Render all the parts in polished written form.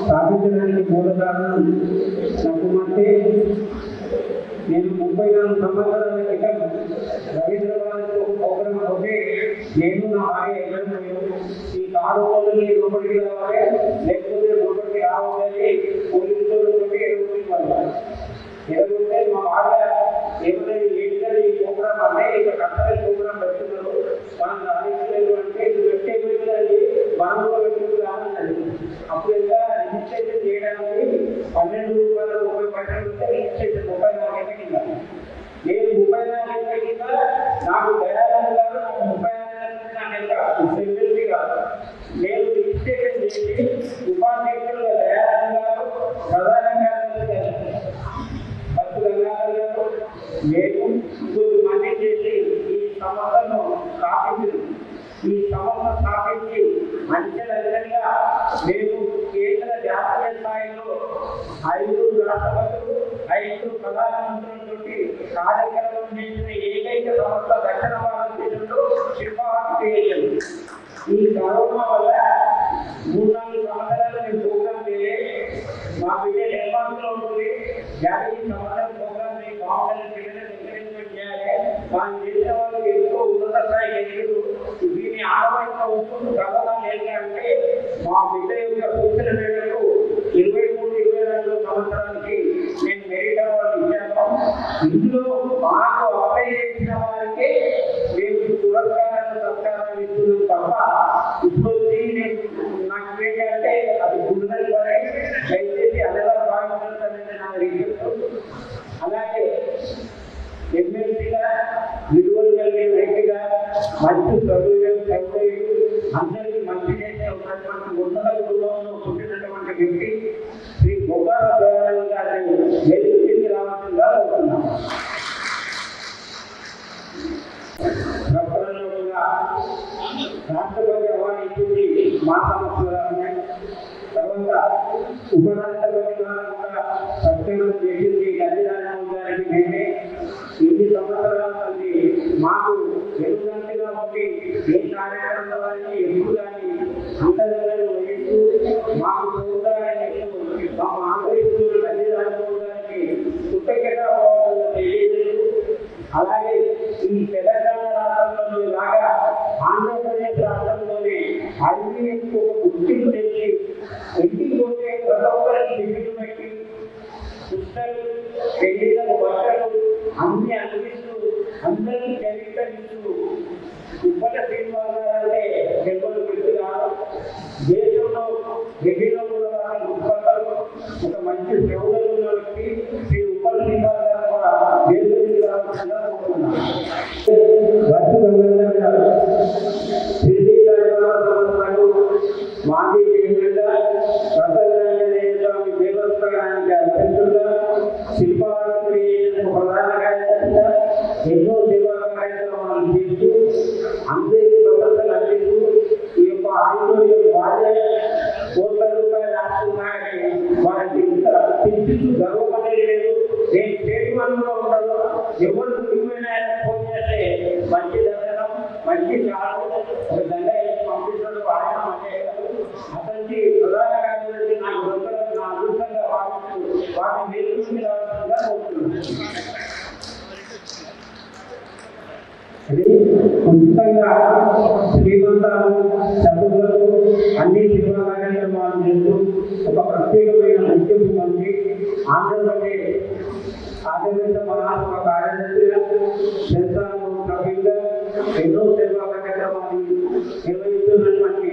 స్థాపించడానికి మూల కారణం చెప్పమంటే నేను 34 సంవత్సరాల క్రితం రవీంద్రనాథ్ ప్రోగ్రాం అవుతే నేను నా భార్య ఎక్కడ ఈ కారు వాళ్ళని లోపలికి రావాలి లేకపోతే లోపలికి రావాలని పోలీసులు ఎదుగుంటే మా భార్య ఏమైనా ఏంటంటే ఈ ప్రోగ్రాం అంటే ఇక కష్టమైన ప్రోగ్రాం పెడుతున్నారు మనం రాలేదు అంటే ఇది పెట్టే పోయిందని మనం కూడా పెట్టుకు రావాలని అప్పుడు ఇంకా రిజిస్ట్రేషన్ చేయడానికి ₹12.30 ఉంటే రిజిస్ట్రేషన్ 34 కింద నేను 34 కింద నాకు దయానంద గారు నాకు 34 కాదు నేను రిజిస్ట్రేషన్ చేసి ఉపాధ్యక్షులుగా దయానంద గారు ప్రధాన కార్యదర్శి నేను ఇంకొక మంది చేసి ఈ సంస్థను స్థాపించింది ఈ సంస్థ స్థాపించి అంచెలంచెలుగా మేము కేంద్ర జాతీయ స్థాయిలో 5 రాష్ట్రపతులు 5 ప్రధానమంత్రులతో కార్యక్రమం చేసిన ఏకైక సంస్థ దక్షిణ భారతదేశంలో శిల్పార్కేషన్. ఈ కరోనా వల్ల 3-4 సంవత్సరాలు మేము ప్రోగ్రాం చేయలేదు. మా బిడ్డ నిర్మాణంలో ఉంటుంది జాతీయ సంవత్సరం ప్రోగ్రాం బాగుండాలని ఎంకరేజ్మెంట్ చేయాలి. వాళ్ళు చేసిన వాళ్ళకి ఎంతో ఉన్నత స్థాయికి ఎదురు దీన్ని ఆడవాళ్ళ ఉంటుంది కరోనా లేదు అంటే మా బిడ్డ యొక్క సూచన మేరకు 23-22 సంవత్సరానికి నేను మెరిట్ అవార్డు ఇచ్చాను. ఇందులో మాకు అప్లై చేసిన వారికి మేము పురస్కారాలు సత్కారాలు ఇస్తున్నాం తప్ప ఇప్పుడు నాకు ఏంటంటే అది గుండెలు పడే దయచేసి అలా భావించాలని నా రిక్వెస్ట్. అలాగే ఎమ్మెల్సీగా విలువలు కలిగే వ్యక్తిగా మంచి చదువు అందరికీ మంచి చేసే ఉన్నటువంటి ఉన్నత కుటుంబంలో పుట్టినటువంటి వ్యక్తి శ్రీ బొగ్గాల దయానంద గారిని నేతృత్వం రావాల్సిందిగా కోరుతున్నాం. రాష్ట్రపతి అవార్డు ఇచ్చింది మా సంస్థ. తర్వాత ఉపరాష్ట్రపతి ద్వారా కూడా సత్కారం చేసింది గజరాజమౌళి గారికి. నేనే ఇన్ని సంవత్సరాల నుండి మాకు వెలుగంటిగా ఉండి ఏ కార్యక్రమం వారిని ఎప్పుడు కానీ అంతర్గతంలో వహిస్తూ మాకు ప్రోత్సాహం మా ఆంధ్రప్రదేశ్ గజరాజమౌళి గారికి కృతజ్ఞతా భావంగా తెలియజేస్తూ అలాగే ఈ తెలంగాణ రాష్ట్రంలో లాగా ఆంధ్రప్రదేశ్ రాష్ట్రంలోనే అన్ని ఒక గుర్తింపు తెచ్చి ఇంటికి పోతే ప్రతి ఒక్కరికి టికెట్ పెట్టి పుస్తకాలు పెళ్లిళ్ళకు బట్టలు అన్ని అందిస్తూ అందరికీ చరిత్రనిస్తూ ఉప్పల శ్రీనివాస అంటే టెంపుల్ పెడుతున్నారు. దేశంలో విభిన్న ఉత్పత్తులు ఒక మంచి సేవలు ఉన్న వ్యక్తి శ్రీ ఉప్పల శ్రీనివాస గారు కూడా దేశంలో రావాల్సిందిగా కోరుతున్నాను. మాజీ చైర్మన్గా ప్రసన్నాంజనేయ స్వామి దేవస్థానానికి అధ్యక్షులుగా శిల్పార్కేషన్ ప్రధాన కార్యదర్శిగా ఎన్నో సేవా కార్యక్రమాలు చేస్తూ అందరికీ భద్రతలు అందిస్తూ ఈ యొక్క ఆడిటోరియం వారే ₹1,00,000 రాస్తున్నారని వారికి ఇంత కించిత్తు గర్వపడేది లేదు. నేను స్టేట్ వన్లో ఉంటాను. ఎవరు ముఖ్యమైన ఫోన్ చేస్తే మంచి దర్శనం మంచి కాదు ఒక దండ పంపిస్తాడు ఆయన అంటే అతనికి ప్రధాన కార్యదర్శి నాకు నా అదృష్టంగా వాటిని నేర్చుకుని రావాల్సిందిగా కోరుతున్నాను. ఉచితంగా శ్రీమంతాలు చదువులు అన్ని సేవా కార్యక్రమాలు చేస్తూ ఒక ప్రత్యేకమైన గుర్తింపు పొంది ఆంధ్రప్రదేశ్ మహాత్మ కార్యదర్శిగా సంస్థానం సభ్యులుగా ఎన్నో సేవా కార్యక్రమాలు నిర్వహిస్తున్నటువంటి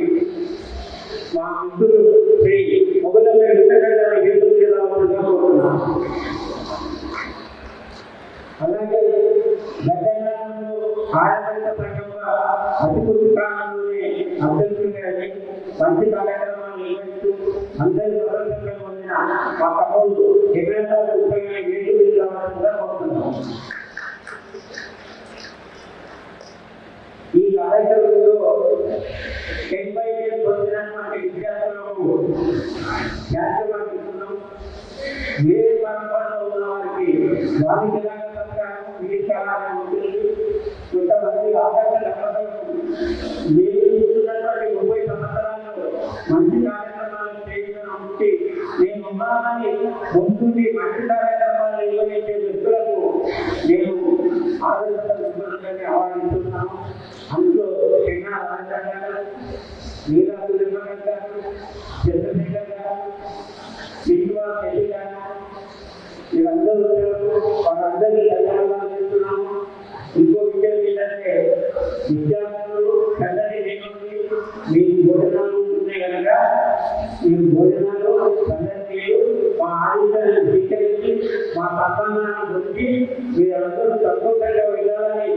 మా మిత్రులు శ్రీ మొగలపల్లి వెంకటరెడ్డి నేతృత్వంగా కోరుతున్నాను. అలాగే గతంలో ఆడపడిత సంఘంగా అతి కొద్ది కాలంలోనే అధ్యక్షుడిని మంచి కార్యక్రమాలు నిర్వహిస్తూ అందరి ప్రదర్శనలు పొందిన మా తమ్ముడు ఎక్కడైనా ఉపయోగం వేడి కావాల్సిందిగా కోరుతున్నాం. ఈ కార్యక్రమంలో 10/10 పొందినటువంటి విద్యార్థులకు వ్యాఖ్యమానిస్తున్నాం. ఏ పరంపరలో ఉన్న వారికి వారికి కొంతమంది ఆకర్షణ నేను చూస్తున్నటువంటి 30 సంవత్సరాల్లో మంచి కార్యక్రమాలు చేయడానికి నేను ఉన్నానని ముందుండి మంచి కార్యక్రమాలు నిర్వహించే వ్యక్తులకు నేను ఆదర్శంగానే ఆహ్వానిస్తున్నాను. అందులో చిన్న రాజాగారు, నీలా సురేంద్రనాథ్ గారు, చంద్రశేఖర్ గారు, శ్రీనివాస్ రెడ్డి గారు, వీరందరూ వారందరికీ ధన్యవాదాలు చేస్తున్నాము. ఇంకో విషయం ఏంటంటే విద్యార్థులు చక్కని లేకుండి మీకు భోజనాలు ఉంటున్నాయి కనుక మీరు భోజనాలు సందర్శించి మా ఆదేశాలను స్వీకరించి మా సన్మానాన్ని గురించి మీరందరూ సంతోషంగా వెళ్ళాలని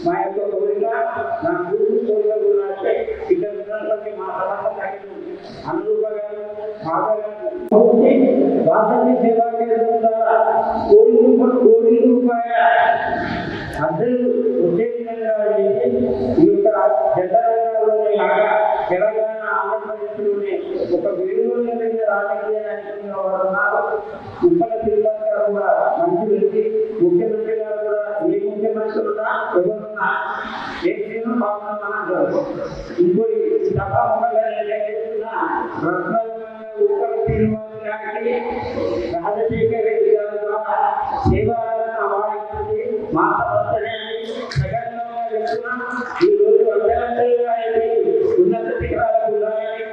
మా యొక్క కోరిక. నా కూతురు కోరిక కూడా ఇక్కడ ఉన్నటువంటి మా సమస్య అనురూప గారు, బాబా గారు వాసంతి సేవా కేంద్రం ద్వారా ₹1 కోటి అందరూ వచ్చే విధంగా ఈ యొక్క జనరంగంలోనే కాక తెలంగాణ ఆంధ్రప్రదేశ్లోనే ఒక విలువైన రాజకీయ నాయకులుగా వారు ఉన్నారు. ఉప్పల శ్రీనివాస్ గారు కూడా మంచి వ్యక్తి, ముఖ్యమంత్రి గారు కూడా ఏ ముఖ్యమంత్రి ఉన్నా ఎవరున్నా ఏ శ్రీను బాగున్నామన్నారు. ఇంకోటి సభాముఖంగా చేస్తున్న ఉప్పల శ్రీనివాస్ గారికి రాజశేఖర్ రెడ్డి గారి ద్వారా సేవాలను అవాయిస్తుంది. మా సమస్యని సగంగా చెప్తున్నాం. ఈ రోజు అభ్యర్థులుగా ఉన్నత శిఖరాలకు ఉండాలని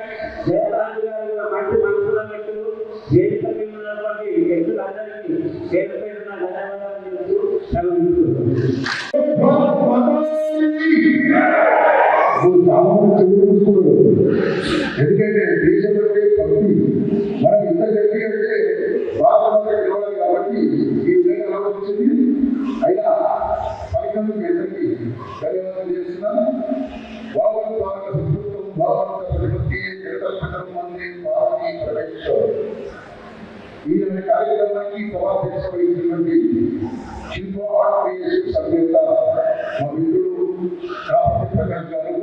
జయరాజు గారు మంచి మనసుల వ్యక్తులు వేదిక మీద ఉన్నటువంటి వ్యక్తులందరికీ పేరు పేరున ధన్యవాదాలు చెప్తూ ఎందుకంటే దేశంలో భక్తి మనం ఇంత గట్టి అంటే బాగా ఇవ్వాలి కాబట్టి ఈ విధంగా ఆలోచించింది. అయినా పరికరం అందరికీ ధన్యవాదాలు చేస్తున్నాను. బాబు భారత ప్రభుత్వం భారత ప్రతిపత్తి జగన్మంది భారతీ ప్రవేశించారు. ఈయన కార్యక్రమానికి సభాధ్యక్ష వహించినటువంటి శిల్ప ఆర్ట్ క్రియేషన్ సభ్యత మా మిత్రుడు రాపతి ప్రకాష్ గారు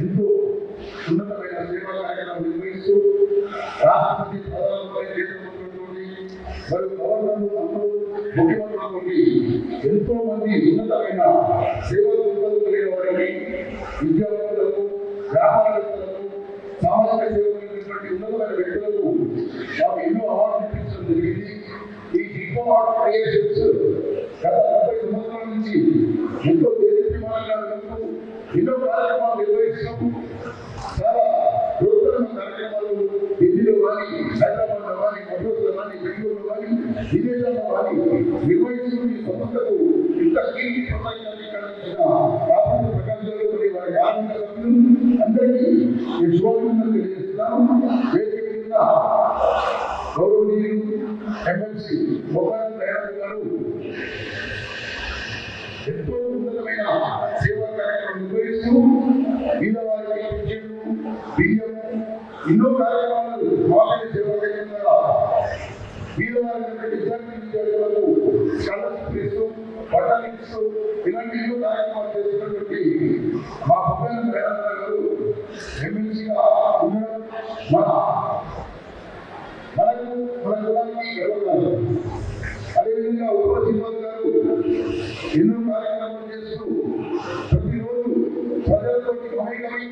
ఎంతో ఉన్నతమైన సేవా కార్యక్రమం నిర్వహిస్తూ రాష్ట్రపతి పదవులపై చేస్తున్నటువంటి మరియు గవర్నర్లు అందరూ ముఖ్యమంత్రుల నుండి ఎంతో మంది ఉన్నతమైన సేవా దృక్పథం కలిగిన వారిని విద్యార్థులకు, వ్యాపారవేత్తలకు, సామాజిక సేవకులైనటువంటి ఉన్నతమైన వ్యక్తులకు మాకు ఎన్నో అవార్డులు ఇప్పించడం జరిగింది. ఈ జిప్పో ఆర్ట్ క్రియేషన్స్ గత 30 సంవత్సరాల నుంచి ఎంతో దేశీయమానంగా ఎన్నో కార్యక్రమాలు నిర్వహిస్తాము. చాలా బృహత్తరమైన కార్యక్రమాలు ఢిల్లీలో కానీ, హైదరాబాద్లో కానీ, మద్రాసులో కానీ, బెంగళూరులో కానీ, విదేశాల్లో కానీ నిర్వహిస్తూ ఈ సంస్థకు ఇంత కీర్తి ప్రసంగాన్ని కలిగించిన రాపతి ప్రకాష్ గారు మరియు వారి ఆర్థిక సభ్యులు అందరికీ నేను శుభాకాంక్షలు తెలియజేస్తున్నాను. వేదిక మీద గౌరవనీయులు ఎమ్మెల్సీ మొగారం దయానంద్ గారు ఎంతో ఉన్నతమైన సేవా కార్యక్రమం నిర్వహిస్తూ బీదవారికి పింఛన్లు, బియ్యం, ఎన్నో కార్యక్రమాలు మాట్లాడే సేవా కేంద్రంగా బీదవారి విద్యార్థులకు స్కాలర్షిప్ ఇస్తూ, బట్టలు ఇస్తూ ఇలాంటి ఎన్నో కార్యక్రమాలు చేస్తున్నటువంటి మా మొగారం దయానంద్ గారు ఎమ్మెల్సీగా ఉండడం మన కులానికి గర్వకారణం. అదేవిధంగా ఉప్పల శ్రీనివాస్ గారు ఎన్నో కార్యక్రమాలు చేస్తూ ప్రతిరోజు ప్రజలతో మహిళమై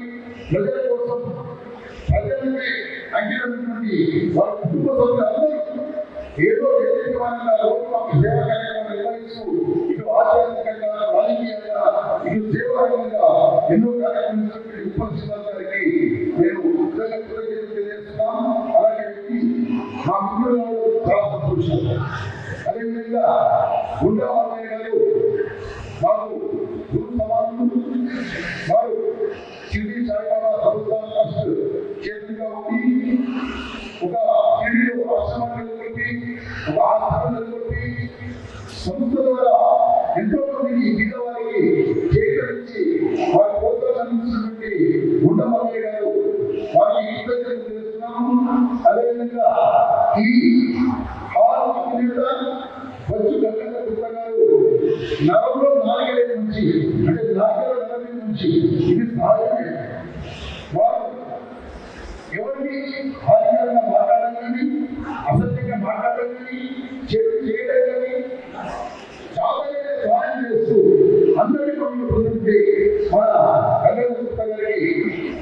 ప్రజల కోసం ప్రజలకి అంకితమైనటువంటి వారి కుటుంబ సభ్యులందరూ ఏదో వ్యక్తిగతంగా రోజు మాకు సేవా కార్యక్రమాలు నిర్వహిస్తూ ఇటు ఆధ్యాత్మికంగా, రాజకీయంగా, ఇటు సేవారంగంగా ఎన్నో కార్యక్రమాలు ఉప్పల శ్రీనివాస్ గారికి నేను కృతజ్ఞతలు తెలియజేస్తున్నాను. అలాంటి వ్యక్తి మా మిత్రులు చాలా సంతోషం. అదేవిధంగా గుండా మామయ్య గారు మాకు గురు సమానులు, వారు షిరిడి సాయిబాబా సంస్థాన ట్రస్ట్ చేతులుగా ఉండి ఒక షిరిడిలో ఆశ్రమాన్ని నెలకొల్పి, ఒక ఆశ్రమం నెలకొల్పి సంస్థ ద్వారా ఎంతో మందికి బీదవారికి చేకరించి వారి గుండమల్లయ్య గారు వారికి కృతజ్ఞతలు తెలుస్తున్నాము. అదేవిధంగా ఈ హాల్ అధినేత బొచ్చు గంగన్న గుప్త గారు నవంబర్ 4 నుంచి అంటే 4 నుంచి ఇది సహజమే. వారు ఎవరిని హానికరంగా మాట్లాడాలని, అసత్యంగా మాట్లాడాలని, చెడు చేయడాలని చాలా సహాయం చేస్తూ అందరి పనులు పొందుతుంటే మన గంగన్న గుప్త గారికి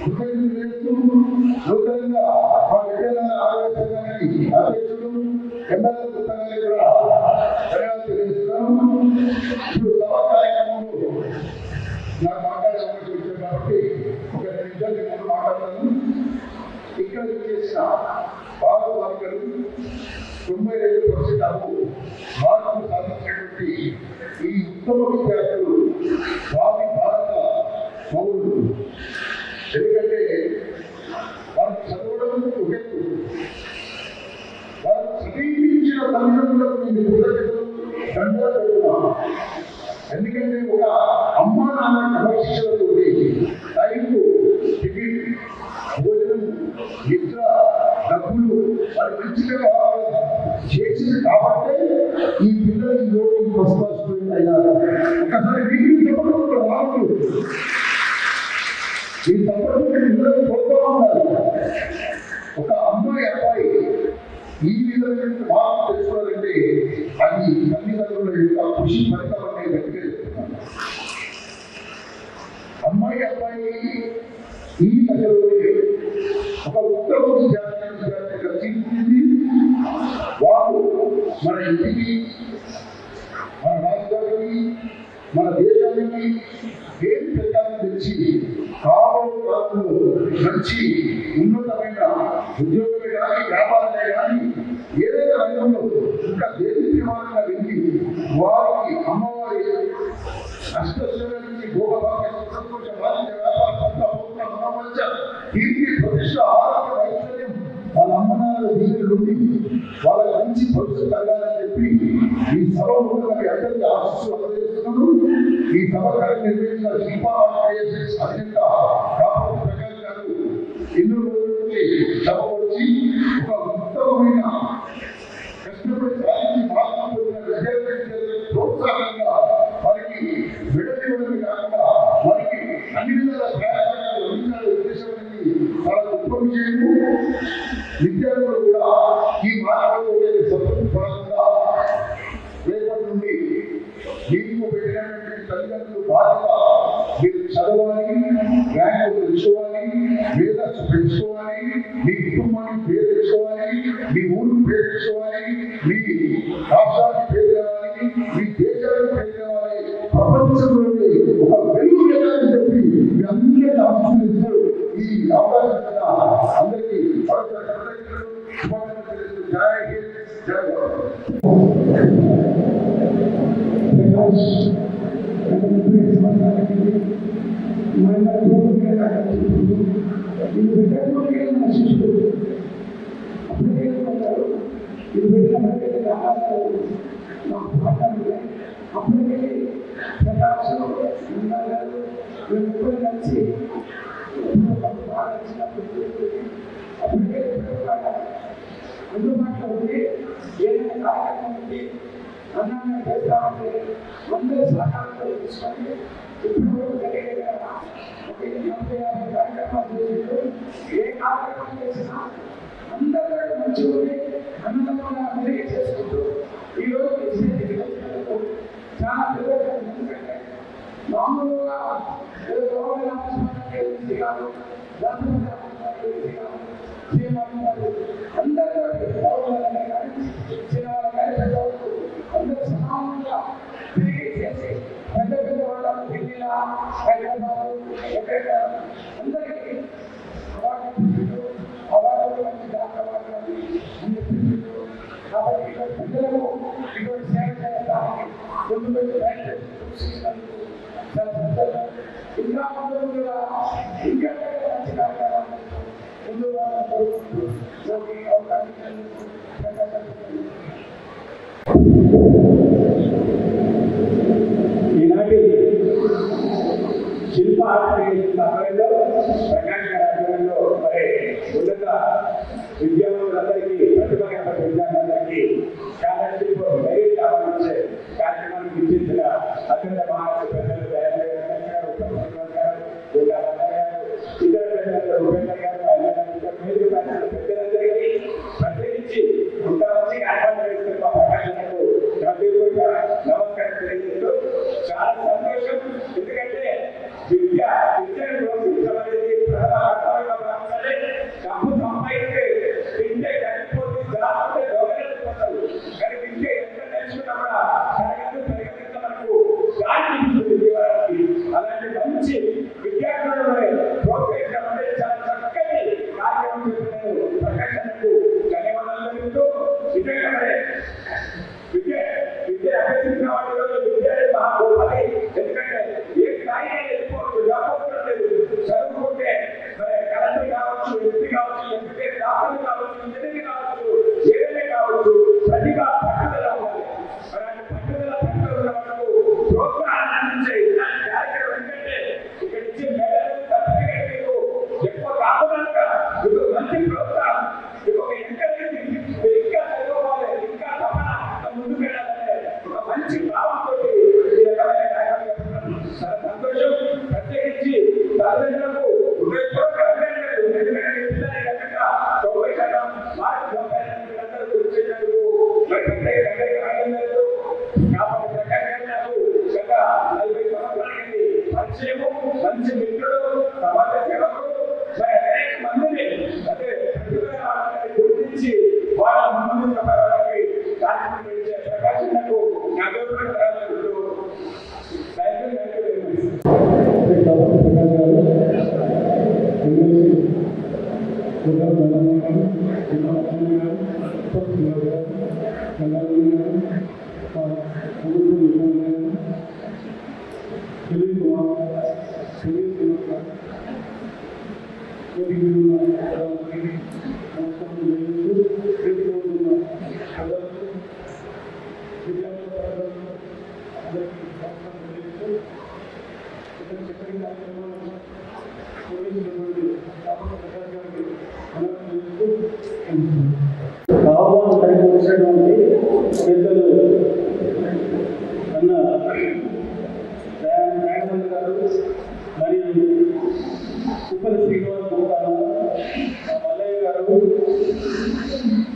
కృతజ్ఞతలు చేస్తూ నూతనంగా మా విద్యాలయ ఆరోగ్య సంఘానికి అధ్యక్షుడు గంగన్న గుప్త గారికి కూడా ధన్యవాదాలు తెలియజేస్తున్నాను. ఇప్పుడు సభా కార్యక్రమంలో నాకు మాట్లాడే అవకాశం ఇచ్చారు కాబట్టి ఒక 2 నిమిషాలు నేను మాట్లాడతాను. ఇక్కడ చేసిన భారత వర్గలు 92% అప్పు మార్పులు సాధించినటువంటి ఈ ఉత్తమ విద్యార్థులు స్వామి భారత పౌరులు. ఎందుకంటే వారు చదవడం ఒక ఎత్తు, వారు చదివించిన తల్లిదండ్రులకు నేను కృతజ్ఞతలు దండాలు పెడుతున్నాను. ఎందుకంటే ఒక అమ్మా నాన్న క్రమశిక్షణతో టైంకు టికెట్, భోజనం, నిద్ర, డబ్బులు వారి మంచిగా చేసింది కాబట్టి ఈ పిల్లలు ఈ రోజు ఫస్ట్ క్లాస్ స్టూడెంట్ అయినారు. ఒకసారి వీటిని చెప్పడం రాదు, ఈ తప్పటి పిల్లలు పోతూ ఉన్నారు. ఒక అమ్మాయి అబ్బాయి ఈ విధమైన మార్పు తెలుసుకోవాలంటే అది తల్లిదండ్రుల యొక్క కృషి ఫలితం అనేది గట్టిగా చెప్తున్నాను. అమ్మాయి అబ్బాయి ఈ దశలోనే ఒక ఉత్తమ విద్యార్థిగా తీర్చింది. వారు మన ఇంటికి, మన రాష్ట్రానికి, మన దేశానికి పేరు పెట్టాలని తెలిసి కాలంలో మంచి ఉన్నతమైన ఉద్యోగమే కానీ, వ్యాపారమే కానీ, ఏదైనా రంగంలో ఇంకా దేశీయమానంగా వెళ్ళి వారికి అమ్మవారి అష్టశ్వర నుంచి భోగభాగ్య సంతోష బాధ్యత వ్యాపార మనోమంచ కీర్తి ప్రతిష్ట ఆరోగ్య ఐశ్వర్యం వాళ్ళ అమ్మనాల దీని నుండి వాళ్ళ మంచి భవిష్యత్తు కలగాలని చెప్పి ఈ సభ ముందుగా అందరికీ ఆశిస్తూ అందజేస్తున్నాను. ఈ సభ నిర్వహించిన శిల్పా అధినేత కాపూరి ప్రకాష్ గారు ఎన్నో రోజుల నుంచి సభ వచ్చి ఒక ఉత్తమమైన కష్టపడి సాధించి మార్పు పొందిన విద్యార్థులకు ప్రోత్సాహంగా వారికి విడదీయడమే కాకుండా వారికి అన్ని విధాల ప్రయాణాలు అందించాలనే ఉద్దేశం అనేది చాలా గొప్ప విషయము. విద్యార్థులు కూడా ఈ మార్పులో సంతృప్తి పడకుండా రేపటి నుండి మీకు పెట్టినటువంటి తల్లిదండ్రులు బాధ్యత మీరు చదవాలి, ర్యాంకు తెచ్చుకోవాలి, మేధస్సు పెంచుకోవాలి, మీ కుటుంబానికి పేరు తెచ్చుకోవాలి, మీ ఊరికి పేరు తెచ్చుకోవాలి, మీ రాష్ట్రానికి పేరు తేవాలి, మీ దేశానికి పేరు తేవాలి, ప్రపంచంలోనే ఒక వెలుగు వెళ్ళాలని చెప్పి మీ అందరికీ ఆశీర్వదిస్తూ ఈ అవకాశం అందరికీ జై హింద్, జై అందుబాటులో ఉంది. ఏదైనా కార్యక్రమం ఉంది అన్నంగా చేస్తా ఉంటే అందరూ సహకారంతో తీసుకొని ఇప్పుడు ఒక 40-50 కార్యక్రమాలు చేసినట్టు ఏ కార్యక్రమం చేసినా అందరూ మంచిగా అన్నదంగా మెరుగు చేసుకుంటూ ఈరోజు చేసేది చాలా పెద్దగా. ఎందుకంటే మామూలుగా కాదు అందరూ చిన్న అందరూ సమానంగా తిరిగి చేసి పెద్ద పెద్ద వాళ్ళకు ఢిల్లీలో, హైదరాబాద్, ఎక్కడెక్కడ అందరికీ అవార్డులు మంచి డాక్టర్ అన్ని పిల్లలు. కాబట్టి ఇటువంటి పిల్లలకు ఇటువంటి సేవ చేయడానికి ముందు సూచించినందుకు చాలా సంతోషం. ఇంకా ముందు కూడా ఇంకా మంచి కార్యక్రమాలు ముందు కోరుకుంటూ అవకాశం ఈనాటి శిల్ప ఆధ్వర్యంలో ప్రకాశ్ గారి ఆధ్వర్యంలో మరి ఉన్నత విద్యార్థులందరికీ ప్రతిభ గల విద్యార్థులందరికీ స్కాలర్షిప్ మెరిట్ ఆలోచించే కార్యక్రమానికి విచ్చేసిన అత్యంత మహారాష్ట్ర పెద్దలు ఇతర పెద్దలు ఉపేంద్ర గారు పెద్దలందరికీ ప్రత్యేకించి ఇంతమంది ఆహ్వానిస్తున్న ప్రకాశనకు నమస్కారం తెలియజేస్తూ చాలా సంతోషం. ఎందుకంటే విద్యను ప్రోత్సహించడం అనేది ప్రథమ కర్తవ్యంగా భావించాలి. డబ్బు సంపాదిస్తే విద్య చనిపోతుంది, దాచుకుంటే దొంగలిపోతారు. కానీ విద్య ఎంత నేర్చుకున్నా కూడా తరగతి మనకు గాలి జీవనానికి అలాంటి మంచి విద్యార్థులను ప్రోత్సహించడం అనేది చాలా చక్కటి కార్యక్రమం చెప్తున్నాను. ప్రకాశనకు ధన్యవాదాలు తెలుపుతూ విద్య అభ్యసించిన వాటిలో విద్య అనేది మహా గొప్పది. ఎందుకంటే ఏ స్థాయిలో వెళ్ళిపోవచ్చు, లేదు చదువుకుంటే మరి కలెక్టర్ కావచ్చు, ఎంపీ కావచ్చు, ఎంపీ డాక్టర్ కావచ్చు, ఇంజనీర్ కావచ్చు, ఏదైనా కావచ్చు, ప్రతిభ పట్టుదల ఉండాలి. అలాంటి పట్టుదల ఉన్న వాళ్ళకు ప్రోత్సాహాన్ని అందించే ఇలాంటి కార్యక్రమం ఎందుకంటే ఇక్కడ ఇచ్చే మెడల్ సర్టిఫికేట్ మీకు ఎక్కువ కాకుండా మీకు మంచి ప్రోత్సాహం, మీకు ఒక ఎంకరేజ్, ఇంకా చదువుకోవాలి, ఇంకా ముందుకు వెళ్ళాలనే ఒక మంచి భావంతో ఈ రకమైన కార్యక్రమం చాలా సంతోషం. ప్రత్యేకించి తల్లిదండ్రులకు హృదయపూర్వక ఎందుకంటే రకంగా 90% మార్క్ 90 అందరూ గుర్తు చేసినందుకు కాబట్టి ప్రకాశ్ నాకు గత 40 సంవత్సరాలకి పరిచయము, మంచి మిత్రుడు, సమాజ సేవకుడు, మరి అనేక మందిని అంటే గుర్తించి వాళ్ళ ముందు చెప్పడానికి కార్యక్రమం చేసే ప్రకాశం నాకు కావాలి కలిగి వచ్చినటువంటి పెద్దలు అన్న దయానంద గారు మరియు ఉప్పల శ్రీనివాస్ గుప్తా, మల్లయ్య గారు,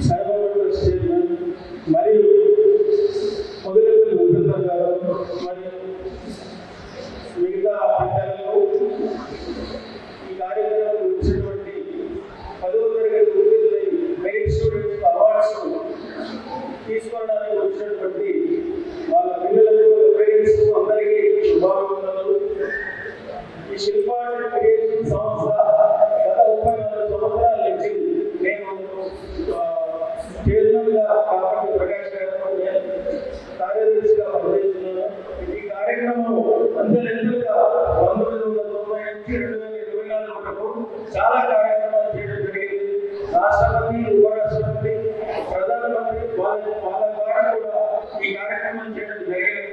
సాయిబాబా చైర్మన్ మరియు మొదలపల్లి ఉపేంద్ర గారు మరియు మిగతా పెద్దలు ఈ కార్యక్రమంలో వచ్చినటువంటి 10వ తరగతి ఉత్తీర్ణులై మెరిట్ స్టూడెంట్స్ అవార్డ్స్ తీసుకోవడానికి వచ్చినటువంటి వాళ్ళ పిల్లలకు, పేరెంట్స్ అందరికీ శుభాకాంక్షలు. ఈ శిల్ప క్రియేషన్ సంస్థ గత 34 సంవత్సరాల నుంచి నేను చైర్మన్గా కాబట్టి ప్రకాశ్ గారు కార్యదర్శిగా పనిచేస్తున్నాను. ఈ కార్యక్రమం అంచెలంచెలుగా 1990 నుంచి 2024 వరకు చాలా కార్యక్రమాలు చేయడం జరిగింది. రాష్ట్రపతి, ఉపరాష్ట్రపతి, ప్రధానమంత్రి వాళ్ళ ద్వారా కూడా ఈ కార్యక్రమం చేయడం జరిగింది.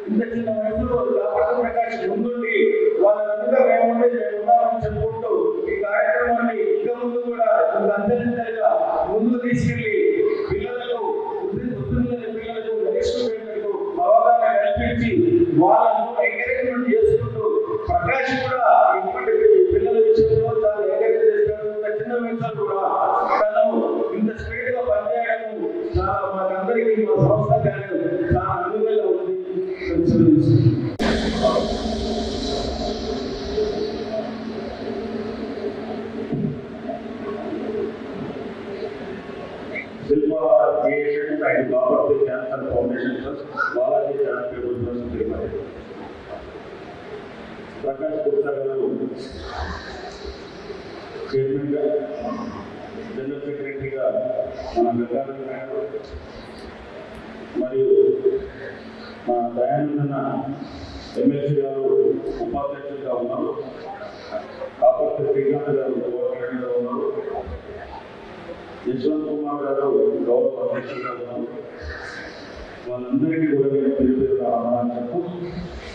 ఇంత చిన్న వయసులో కాబట్టి ప్రకాశ్ ముందుండి వాళ్ళంతా మేమున్నామని చెప్పుకుంటూ ఈ కార్యక్రమాన్ని ఇంకా ముందు కూడా అంచెలంచెలుగా ముందుకు తీసుకెళ్లి పిల్లలకు పిల్లలకు నెక్స్ట్ అవగాహన కల్పించి వాళ్ళను ఎంకరేజ్మెంట్ చేసుకుంటూ ప్రకాశ్ కూడా ఇప్పటికీ పిల్లల విషయంలో చాలా ఎంకరేజ్ చేస్తాడు. చిన్న విషయాలు కూడా తను ఇంత స్పీడ్ గా పనిచేయడం చాలా మాకందరికీ మా సంస్థ కానీ చాలా అనుకూలంగా ఉంది. Shilpa creation and Bapatla cancer foundation trust, Balaji charitable trust Tirupati. Prakash Gupta గారు చైర్మన్గా, జనరల్ సెక్రటరీగా మన గంగాధర్ నాయుడు మరియు మా దయానందన ఎమ్మెల్సీ గారు ఉపాధ్యక్షులుగా ఉన్నారు. కాపర్తి శ్రీకాంత్ గారు కోఆర్డినేటర్గా ఉన్నారు. యశ్వంత్ కుమార్ గారు గౌరవ అధ్యక్షులుగా ఉన్నారు. వాళ్ళందరికీ కూడా నేను పేరు ఆహ్వానించాను.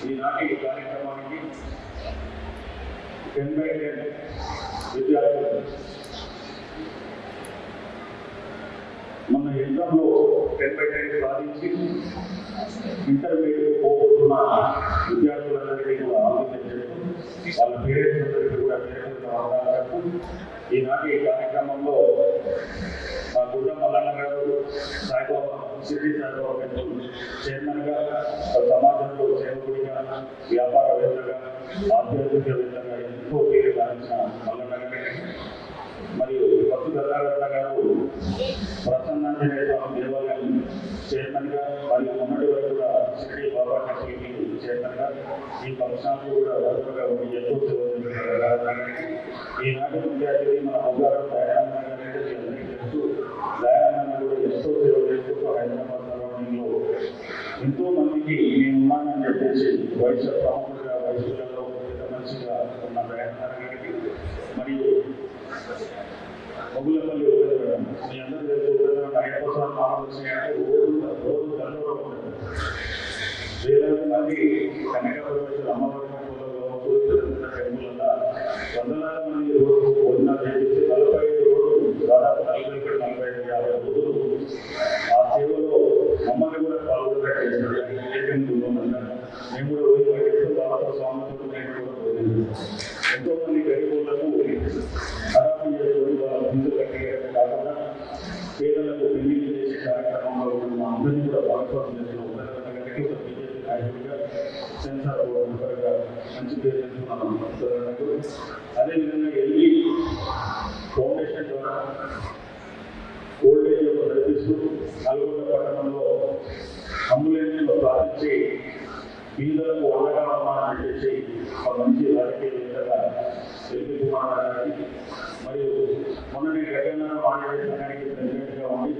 ఈనాటి కార్యక్రమానికి 10/10 విద్యార్థులు మన ఎగ్జామ్లో 10/10 సాధించి ఇంటర్మీడియట్ పోగొట్టున్న విద్యార్థులందరికీ కూడా ఆలోచన చేస్తూ వాళ్ళ పేరెంట్స్ అందరికీ కూడా పేరెంట్స్ ఈనాటి కార్యక్రమంలో మా గుడ్డ మల్లన్న గారు సాయిబాబా సిటీ సాయిబాబా టెంపుల్ చైర్మన్గా, సమాజంలో సేవకుడిగా, వ్యాపారవేత్తగా, ఆధ్యాత్మికవేత్తగా ఎంతో పేరు సాధించిన మల్లన్న గారికి మరియు భక్తు గంగారత్న గారు ప్రసన్నాంజనేయ స్వామి దేవాలయం చైర్మన్గా మరియు మొన్నటి వరకు కూడా సిటీ బాబా టెంపుల్కి చైర్మన్గా ఈ ఫంక్షన్కు కూడా వరుసగా ఉండి ఎంతో సేవ చేస్తున్న గంగారత్న గారికి ఈనాటి ముఖ్య అతిథి మన బొగ్గారం దయానంద గారికి అందరికీ తెలుసు. దయానంద కూడా ఎంతో సేవ చేస్తూ హైదరాబాద్ సరౌండింగ్లో ఎంతో మందికి నేనున్నానని చెప్పేసి వయసు ప్రముఖులుగా వయసులలో మంచిగా ఉన్న దయానంద గారికి మరియు మొగులపల్లి మీ అందరూ తెలుసు అయ్యప్పస్వామి మామూలు వచ్చినాయంటే రోజు గంటలో ఉంటుంది. వేలాది మంది కనకపరమేశ్వర అమ్మవారి టెంపుల్లో వందలాది మంది రోజు భోజనాలు చేసి 45 రోజులు దాదాపు 40-50 రోజులు ఆ సేవలో మమ్మల్ని కూడా పాల్గొనగా చేశారు. మేము కూడా రోజు పట్టిస్తూ బాబా స్వామితో నేను కూడా పోయింది. ఎంతో మంది గరీబులకు ఖరాబు చేసుకొని వాళ్ళ ముందు కట్టేయడం కాకుండా పేదలకు పెళ్లిళ్ళు చేసే కార్యక్రమంలో మా అందరినీ కూడా భాగస్వామ్యం చేసిన ఉత్తరాఖండ్కి ఒక బీజేపీ నాయకుడిగా సెన్సార్ బోర్డు మెంబర్గా మంచి పేరు తెచ్చుకున్నాను ఉత్తరాఖండ్కు. అదేవిధంగా ఎల్ఈ ఫౌండేషన్ ద్వారా ఓల్డ్ ఏజ్ నడిపిస్తూ నల్గొండ పట్టణంలో అంబులెన్స్లో ప్రార్థించి పేదలకు అండగా ఉన్నామని చెప్పేసి ఒక మంచి రాజకీయవేత్తగా ఎల్పి కుమార్ గారికి మరియు మొన్న నేను తెలంగాణ మానవ సంఘానికి ప్రెసిడెంట్గా ఉండి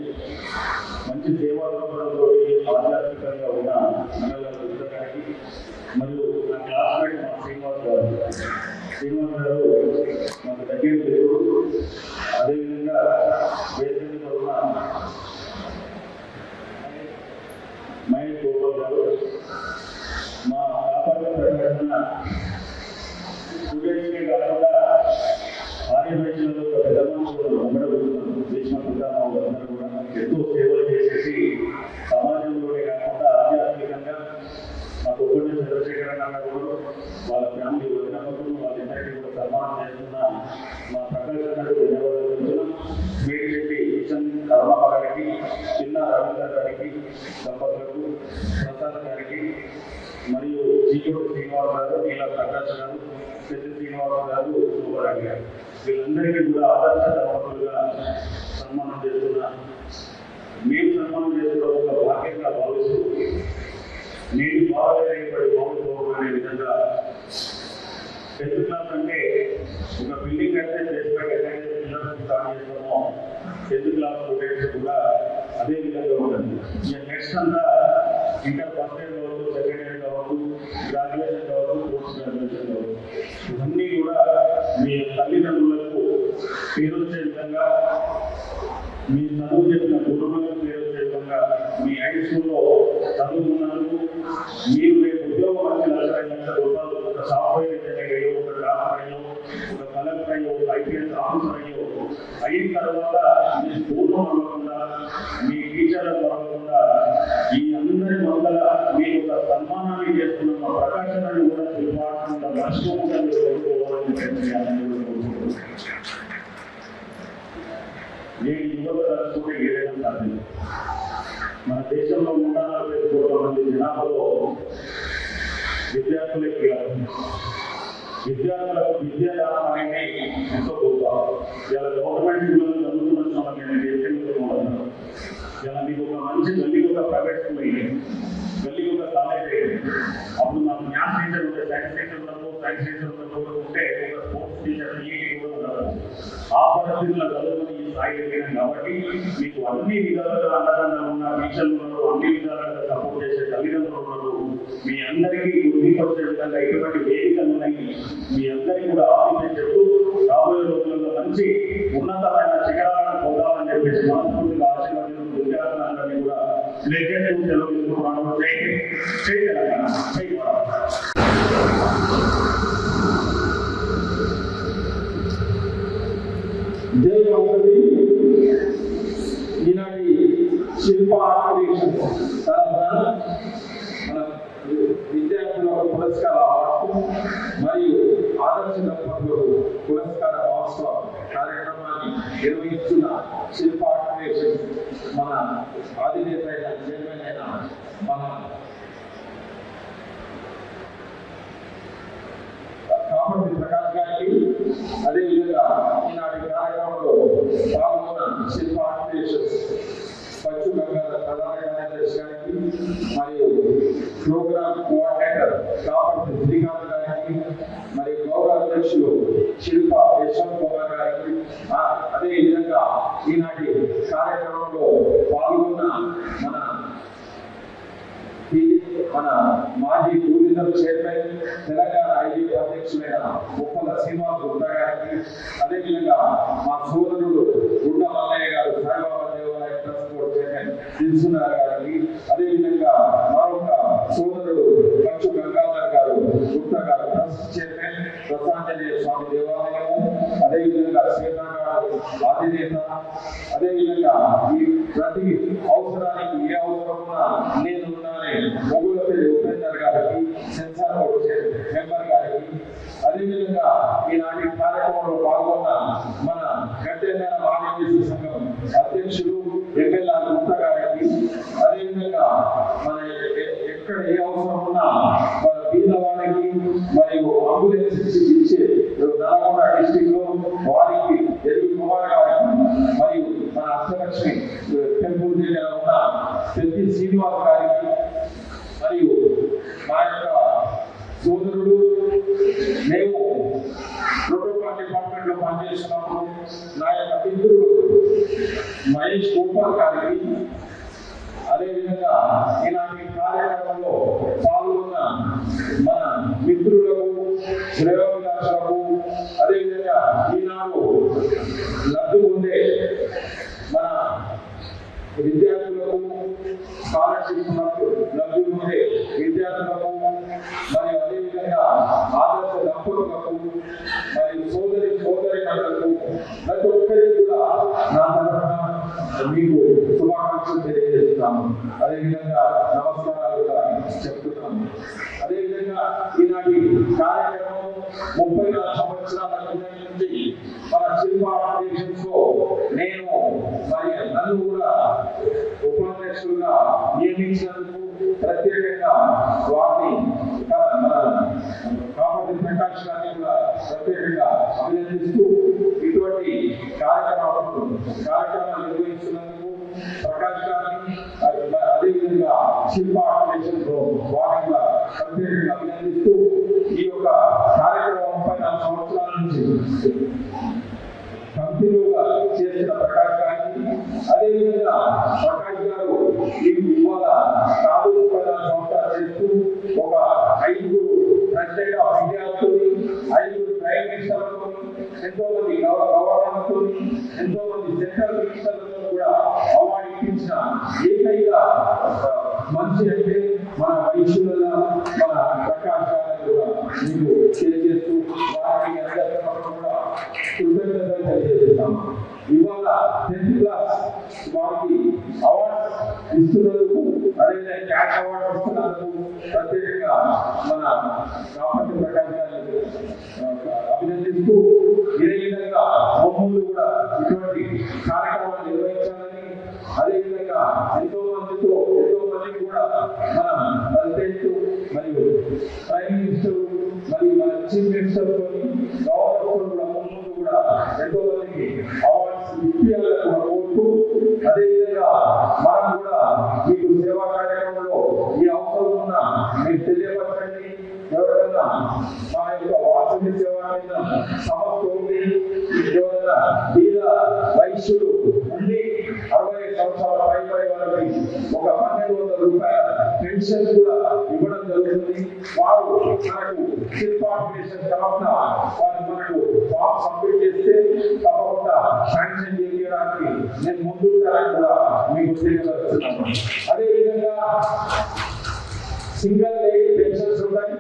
మంచి సేవాదృక్పథంతో ఆధ్యాత్మికంగా ఉన్న మండలాల ఉద్యోగానికి మరియు నా క్లాస్మేట్ మా శ్రీనివాస్ గారు మాకు దగ్గర తెలుగు. అదేవిధంగా వేదికగా ఉన్న మహేష్ గోపాల్ గారు మా కాపాడు ప్రకటన స్టూడెంట్స్కే కాకుండా ఆర్యవైశ్యులలో ఒక పెద్ద మనుషులు ఉండబడుతున్నారు. కృష్ణ పితామహులు అందరూ కూడా ఎంతో సేవలు చేసేసి సమాజంలోనే కాకుండా ఆధ్యాత్మికంగా మా కొబ్బరి చంద్రశేఖరన్ అన్న కూడా వాళ్ళ ఫ్యామిలీ వదినపడుతున్న వాళ్ళిద్దరికీ కూడా సన్మానం చేస్తున్న మా ప్రకాశ్ ధన్యవాదాలు చెప్తున్నాం. మేడిశెట్టి కిషన్ కర్మమ్మ గారికి, చిన్న రవీందర్ గారికి, దంపతులకు, ప్రసాద్ గారికి మరియు జీకుడు శ్రీనివాస్ గారు, నీల ప్రకాష్ గారు, పెద్ద శ్రీనివాస్ గారు, సూపరాణి గారు వీళ్ళందరికీ కూడా ఆదర్శ దంపతులుగా సన్మానం చేస్తున్నా. మేము సన్మానం చేసుకోవడం ఒక భాగ్యంగా భావిస్తూ నేటి బాగా బాగుపోవడం అనే విధంగా 10th క్లాస్ అంటే ఒక బిల్డింగ్ అయితే బేస్మెంట్ ఎక్కడైతే పిల్లలకు స్టార్ట్ చేస్తామో 10th క్లాస్ స్టూడెంట్స్ కూడా అదే విధంగా ఉంటుంది. నెక్స్ట్ అంతా ఇంటర్ ఫస్ట్ ఇయర్ కావచ్చు, సెకండ్ ఇయర్ కావచ్చు, గ్రాడ్యుయేషన్ కావచ్చు, పోస్ట్ గ్రాడ్యుయేషన్ కావచ్చు, ఇవన్నీ కూడా మీ తల్లిదండ్రులకు పేరు వచ్చే విధంగా, మీ చదువు చెప్పిన గురువులకు పేరు వచ్చే విధంగా, మీ హై స్కూల్లో చదువుకున్నందుకు మీరు రేపు ఉద్యోగం వచ్చి 40 రూపాయలు ఒక సాఫ్ట్వేర్ ఇంజనీర్ అయ్యో, ఒక డాక్టర్ అయ్యో, ఒక కలెక్టర్ అయ్యో, ఒక ఐపీఎస్ ఆఫీసర్ అయ్యో అయిన తర్వాత మీ స్కూల్లో అవ్వకుండా, మీ టీచర్లకు అవ్వకుండా ఈ అందరి మొదల మీకు ఒక సన్మానాన్ని చేస్తున్న మా ప్రకాశాన్ని కూడా పిలువాడుతున్న మర్చిపోకుండా మీరు కోరుకోవాలని నేను యువత తలుచుకుంటే ఏదైనా సాధ్యం. మన దేశంలో 140 కోట్ల మంది జనాభాలో విద్యార్థులకు విద్యాదానం అనేది ఎంతో గొప్ప. ఇలా గవర్నమెంట్ స్కూళ్ళలో చదువుతున్న నేను దేశంలో ఇలా మీకు ఒక మంచి గల్లీకి ఒక ప్రైవేట్ స్కూల్ అయ్యింది, గల్లీకి ఒక కాలేజ్ అయ్యింది. అప్పుడు నాకు మ్యాథ్స్ టీచర్ ఉంటే, సైన్స్ టీచర్ ఉన్నప్పుడు, సైన్స్ టీచర్ ఉన్నప్పుడు ఉంటే ఒక స్పోర్ట్స్ టీచర్ కూడా ఉన్నారు. ఆ పరిస్థితుల్లో చదువుకుని ఈ స్థాయి ఎదిగాను కాబట్టి మీకు అన్ని విధాలుగా అండదండలు ఉన్న టీచర్లు ఉన్నారు, అన్ని విధాలుగా సపోర్ట్ చేసే తల్లిదండ్రులు ఉన్నారు. మీ అందరికీ గుర్తింపొచ్చే విధంగా ఎటువంటి వేదికలు ఉన్నాయి. మీ అందరికీ కూడా ఆఫీస్ చెప్తూ రాబోయే రోజుల్లో మంచి ఉన్నతమైన శిఖరాలను పొందాలని చెప్పేసి మనస్ఫూర్తిగా ఆశీర్వదించిన విద్యార్థులందరినీ కూడా లేటెస్ట్ సెలవు తీసుకున్నాను. జై తెలంగాణ, జై భారత్. మరియు ఆదర్శ దంపతులకు పురస్కార మహోత్సవ కార్యక్రమాన్ని నిర్వహిస్తున్న శిల్ప ఆర్గనైజేషన్ మన అధినేత అయిన చైర్మన్ అయిన మన కాపర్తి ప్రకాష్ గారికి, అదేవిధంగా ఈనాటి కార్యక్రమంలో పాల్గొన్న శిల్ప ఆర్గనైజేషన్ పచ్చు గంగాధర్ ప్రధాన కార్యదర్శి గారికి, మరియు ప్రోగ్రామ్ కోఆర్డినేటర్ కాపర్తి శ్రీకాంత్ గారికి, మరియు గౌరవ అధ్యక్షులు శిల్ప యశ్వంత్ కుమార్ గారికి, అదేవిధంగా ఈనాటి కార్యక్రమంలో పాల్గొన్న మన మాజీ టూరిజం చైర్మన్ తెలంగాణ ఐటీ అధ్యక్షులైన ముప్పల శ్రీనివాస్ గుప్తా గారికి, అదేవిధంగా మా సోదరుడు గుండ మల్లయ్య గారు సాయిబాబా దేవాలయ ట్రస్ట్ బోర్డు చైర్మన్ దిల్సునార్ గారికి, అదేవిధంగా మరొక సోదరుడు పచ్చు గంగాధర్ గారు గుప్తా గారు ట్రస్ట్ చైర్మన్ ప్రశాంజనేయ స్వామి దేవాలయము, అదేవిధంగా శ్రీనారాయణ అధినేత, అదేవిధంగా ఈ ప్రతి అవసరానికి ఏ అవసరం ఉన్నా నేనున్నానే మొగులపల్లి ఉపేందర్ గారికి, సెన్సార్ బోర్డు మెంబర్ గారికి, అదేవిధంగా ఈనాటి కార్యక్రమంలో పాల్గొన్న మన గట్టెన్నర వాణిజ్య సంఘం అధ్యక్షులు ఎమ్మెల్యే గుప్తా గారికి, అదేవిధంగా మన ఎక్కడ ఏ అవసరం ఉన్నా మన బీదవానికి మరియు అంబులెన్స్ ఇచ్చే నల్గొండ డిస్టిక్ లో వారికి ఎల్వి కుమార్ గారికి, మరియు మన అష్టలక్ష్మి టెంపుల్ దగ్గర ఉన్న పెద్ది శ్రీనివాస్ గారికి, మరియు మా యొక్క సోదరుడు మేము ప్రోటోకాల్ డిపార్ట్మెంట్ లో పనిచేస్తున్నప్పుడు నా యొక్క మిత్రుడు మహేష్ గోపాల్ గారికి, అదేవిధంగా ఈనాటి కార్యక్రమంలో పాల్గొన్న మన మిత్రులకు, శ్రేయోభిలాషులకు, అదేవిధంగా ఈనాడు లబ్ధి పొందే మన విద్యార్థులకు, స్కాలర్షిప్ లబ్ధి పొందే విద్యార్థులకు, మరియు అదేవిధంగా ఆదర్శ దంపతులకు, మరియు సోదరిమణులకు ప్రతి ఒక్కరికి కూడా నా తరఫున మీకు శుభాకాంక్షలు తెలియజేస్తున్నాము. అదేవిధంగా నమస్కారాలు కూడా చెప్తున్నాము. అదేవిధంగా ఈనాటి కార్యక్రమం 34 సంవత్సరాల క్రితం నుంచి మన శిల్ప ఆర్గనైజేషన్స్ లో నేను నన్ను కూడా ఉపాధ్యక్షులుగా నియమించినందుకు ప్రత్యేకంగా వారిని మన కాపర్తి ప్రకాష్ గారిని కూడా ప్రత్యేకంగా అభినందిస్తూ ఇటువంటి కార్యక్రమాలు నిర్వహిస్తున్నందుకు ప్రకాష్ గారిని, అదేవిధంగా శిల్ప ఆర్గనైజేషన్ లో వారిని ప్రత్యేకంగా అభినందిస్తూ ఈ యొక్క కార్యక్రమం 34 సంవత్సరాల నుంచి కంటిన్యూగా చేసిన ప్రకాష్ గారికి, అదేవిధంగా ప్రకాష్ గారు ఇవాళ 34 సంవత్సరాలు చేస్తూ ఒక 5 ప్రెసిడెంట్ ఆఫ్ ఇండియాతో, 5 ప్రైమ్ మినిస్టర్లతో, ఎంతో మంది గవర్నర్తో, ఎంతో మంది సెంట్రల్ మినిస్టర్లతో కూడా అవార్డు ఇప్పించిన ఏకైక మనిషి అంటే మన వైశ్యుల మన ప్రకాష్ గారు కూడా మీకు తెలియజేస్తూ వారికి అందరికీ కూడా కృతజ్ఞతలు తెలియజేస్తున్నాము. ఇవాళ 10th క్లాస్ వారికి అవార్డు ఇస్తున్నందుకు, అదేవిధంగా క్యాష్ అవార్డు ఇస్తున్నందుకు ప్రత్యేకంగా మన కాపర్తి ప్రకాష్ గారిని అభినందిస్తూ, ఇదే విధంగా ముందు కూడా ఇటువంటి కార్యక్రమాలు నిర్వహించాలని, అదేవిధంగా ఎంతో మందికి కూడా మన ప్రెసిడెంట్ మరియు ప్రైమ్ మినిస్టర్ మరియు మన చీఫ్ మినిస్టర్ గవర్నర్ కూడా ముందు కూడా ఎంతో మందికి అవార్డ్స్ ఇప్పించాలని కూడా కోరుతూ, అదేవిధంగా మనం కూడా మీకు సేవా కార్యక్రమంలో ఈ అవసరం ఉన్నా మీకు తెలియపరచండి. ఎవరైనా మా యొక్క వాసవి సేవా కేంద్రం సంస్థ ఉంది, ఎవరైనా బీద వైశ్యులు ఉండి 65 సంవత్సరాల పైబడి వారికి ఒక 1200 రూపాయల పెన్షన్ కూడా ఇవ్వడం జరుగుతుంది. వారు మనకు శిల్ప ఆర్గనైజేషన్ తరఫున వారు మనకు ఫామ్ సబ్మిట్ చేస్తే తప్పకుండా శాంక్షన్ చేయడానికి నేను ముందుంటానని కూడా మీకు తెలియజేస్తున్నాను. అదేవిధంగా సింగిల్ లేడీ పెన్షన్స్ ఉంటాయి,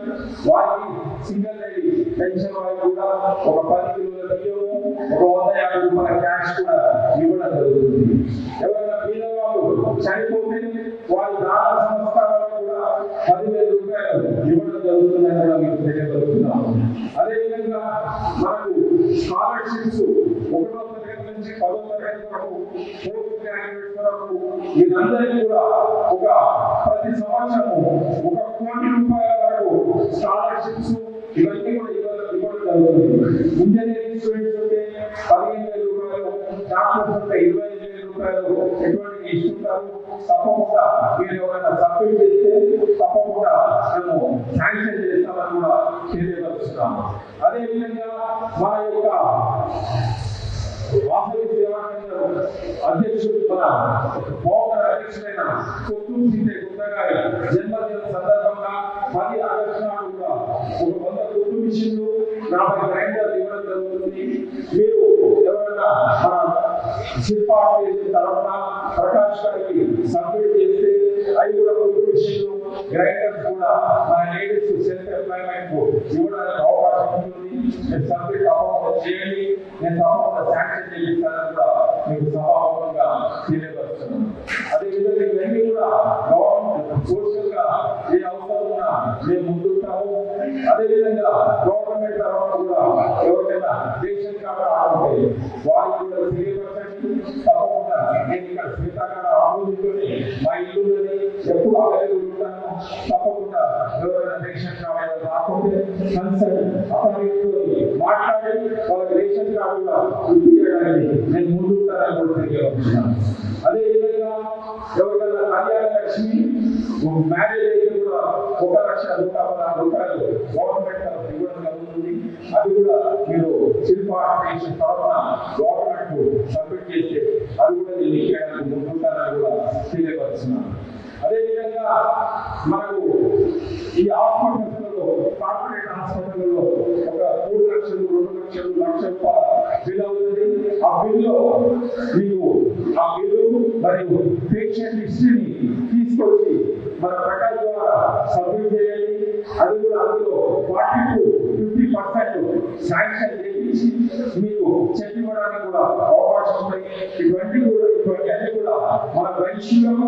వారికి సింగిల్ లేడీ పెన్షన్ వారికి కూడా ఒక 10 కిలోల బియ్యము, ఒక 150 రూపాయల క్యాష్ కూడా ఇవ్వడం జరుగుతుంది. ఎవరైనా పేదవాళ్ళు చనిపోతే వారి దాన సంస్కారాలకు కూడా 10,000 రూపాయలు ఇవ్వడం జరుగుతుందని కూడా మీకు తెలియజేస్తున్నాను. తెలియపరుస్తున్నాము. అదేవిధంగా మనకు స్కాలర్షిప్స్ 1వ తరగతి నుంచి 10వ తరగతి వరకు, పోస్ట్ గ్రాడ్యుయేట్స్ వరకు వీరందరికీ కూడా ప్రతి సంవత్సరము 1 కోటి రూపాయల వరకు స్కాలర్షిప్స్ ఇవన్నీ కూడా ఇవ్వడం జరుగుతుంది. ఇంజనీరింగ్ స్టూడెంట్స్ ఉంటే 15,000 రూపాయలు, డాక్టర్స్ ఉంటే 25,000 రూపాయలు ఎటువంటి ఇస్తుంటారు. తప్పకుండా మీరు ఎవరైనా సబ్మిట్ చేస్తే తప్పకుండా మేము శాంక్షన్ చేస్తామని కూడా తెలియపరుస్తున్నాము. అదేవిధంగా మన యొక్క వాసవి సేవా కేంద్రం అధ్యక్షుడు మన బోర్డు అధ్యక్షుడైన కొత్తూరు సీతయ్య గుప్తా గారి జన్మదిన సందర్భంగా 10 ఆగస్టు నాడు కూడా 100 కుట్టు మిషన్లు 40 గ్రైండర్లు ఇవ్వడం జరుగుతుంది. మీరు ఎవరైనా మన శిల్ప ఆర్గనైజేషన్ తరఫున ప్రకాష్ గారికి సబ్మిట్ చేస్తే అవి కూడా కుట్టు మిషన్లు, గ్రైండర్స్ కూడా మన లేడీస్ సెల్ఫ్ ఎంప్లాయ్మెంట్ ఇవ్వడానికి అవకాశం ఉంటుంది. మీరు సబ్మిట్ తప్పకుండా చేయండి. నేను తప్పకుండా శాంక్షన్ చేయిస్తానని కూడా మీకు సభాముఖంగా తెలియపరుస్తున్నాను. అదేవిధంగా ఇవన్నీ కూడా గవర్నమెంట్ సోషల్ గా ఏ అవసరం ఉన్నా మేము ముందుంటాము. అదేవిధంగా గవర్నమెంట్ తరఫున కూడా ఎవరికైనా రేషన్ కార్డు ఆడుంటే వారికి కూడా తెలియపరచండి. తప్పకుండా నేను ఇక్కడ శ్రీకాకుళ ఆలోచించుకొని మా ఇల్లుని ఎప్పుడు అవైలబుల్ ఉంటాను. తప్పకుండా ఎవరైనా రేషన్ కార్డు రాకుంటే కన్సల్ట్ అథారిటీతో మాట్లాడి వాళ్ళకి రేషన్ కార్డు కూడా వృద్ధి చేయడానికి నేను ముందుంటానని కూడా తెలియపరుస్తున్నాను. అదేవిధంగా ఎవరికైనా కళ్యాణ లక్ష్మి మ్యారేజ్ అయితే కూడా 1,116,000 రూపాయలు గవర్నమెంట్ తరఫు ఇవ్వడం జరుగుతుంది. అది కూడా మీరు శిల్ప ఆర్గనైజేషన్ తరఫున గవర్నమెంట్ సబ్మిట్ చేస్తే అది కూడా నేను ఇచ్చేయడానికి ముందుంటానని కూడా తెలియపరుస్తున్నాను. అదేవిధంగా మనకు ఈ హాస్పిటల్స్లో, కార్పొరేట్ హాస్పిటల్లో 3 లక్షలు, 2 లక్షలు, 1,00,000 బిల్ అవుతుంది. ఆ బిల్లు మీకు మరియు పేషెంట్ హిస్టరీని తీసుకొచ్చి మన ప్రకాశ్ ద్వారా సబ్మిట్ చేయాలి. అది కూడా అందులో 40 to 50% శాంక్షన్ చేయించి మీకు చెక్ ఇవ్వడానికి కూడా అవకాశం ఉంటాయి. ఇవన్నీ కూడా మన వైద్యులకు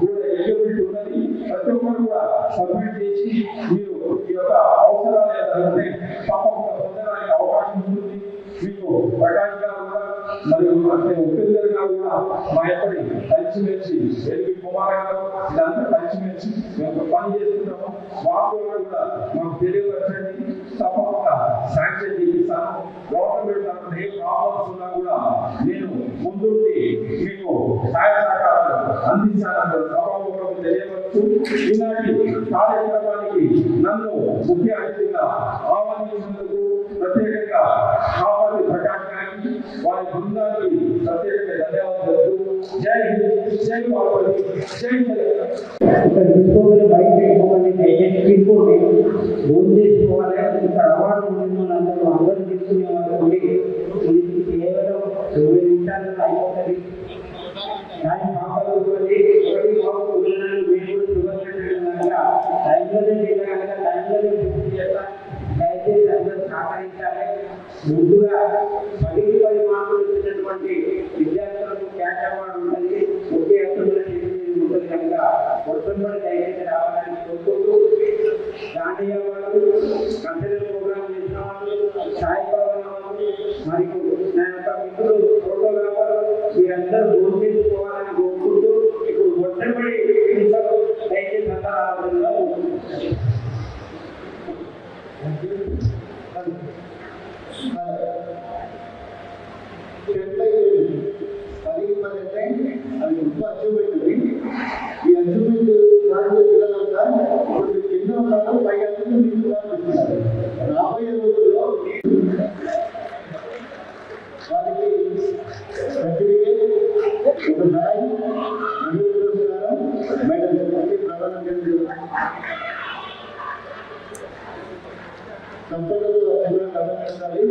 కూడా ఎలిజిబిలిటీ ఉన్నది. ప్రతి ఒక్కరు కూడా సబ్మిట్ చేసి మీరు ఈ యొక్క అవసరాలు ఏదైతే తప్పకుండా పొందడానికి అవకాశం ఉంటుంది. మీకు ప్రకాష్ గారు కూడా మరియు అంటే ఉపేందర్ గారు కూడా మా ఎప్పటి కలిసిమెలిసి ఎల్వి కుమార్ గారు ఇదంతా కలిసిమెలిసి మేము పని చేస్తున్నాము. మాకు కూడా మాకు తెలియపరచండి. తప్పకుండా శాంక్షన్ చేపిస్తాను. గవర్నమెంట్ తరఫున ఏ ప్రాబ్లమ్స్ ఉన్నా కూడా నేను ముందుండి మీకు సహాయ సహకారాలు అందిస్తానని సభాముఖంగా తెలియవచ్చు. ఈనాటి కార్యక్రమానికి నన్ను ముఖ్య అతిథిగా ఆహ్వానించినందుకు ప్రత్యేకంగా కాపతి ప్రకాష్ గారికి, వారి బృందానికి ప్రత్యేకంగా ధన్యవాదాలు. జై హింద్, జై కాపతి, జై తెలంగాణ. ఇక్కడ తీసుకోవాలి, బయట పెట్టుకోవాలి, దయచేసి తీసుకోండి, ఫోన్ చేసుకోవాలి. ఇక్కడ అవార్డు అందరూ తీసుకునే వాళ్ళండి. ఇది కేవలం 20 నిమిషాలు అయిపోతుంది. దాన్ని కాపాడుకోవాలి. మాకు పిల్లలు మీరు షుగర్ కనుక టైంలోనే కనుక టైంలోనే పూర్తి చేస్తాం. దయచేసి అందరూ సహకరించాలి. ముందుగా 10 మార్కులు వచ్చినటువంటి విద్యార్థులకు క్యాష్ అవార్డు ఉంటుంది. ముఖ్య అర్థంలో ఉంటుంది కనుక మొట్టమొదటి దయచేసి రావడానికి కోరుకుంటూ గాంధీ అవార్డు, కల్చరల్ ప్రోగ్రామ్ చేసిన వాళ్ళు, సాయి భవన్ వాళ్ళు మరియు నా యొక్క మిత్రులు ఫోటోగ్రాఫర్ మీరందరూ ఫోన్ చేసుకోవాలని కోరుకుంటూ ఇప్పుడు మొట్టమొదటి దయచేసి అంతా రావడంలో అది గొప్ప అచీవ్మెంట్. ఈ అచీవ్మెంట్ సాధించే పిల్లలంతా ఇప్పుడు ఎన్నో ఉన్నారు, పై అచీవ్మెంట్ తీసుకున్నారు. రాబోయే రోజుల్లో వారికి సర్టిఫికేట్, ఒక బ్యాగ్, పురస్కారం, మెడల్ ప్రదానం చేస్తున్నారు. సంపదలు గమనించాలి.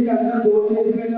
మీకు అందరూ దోచేసి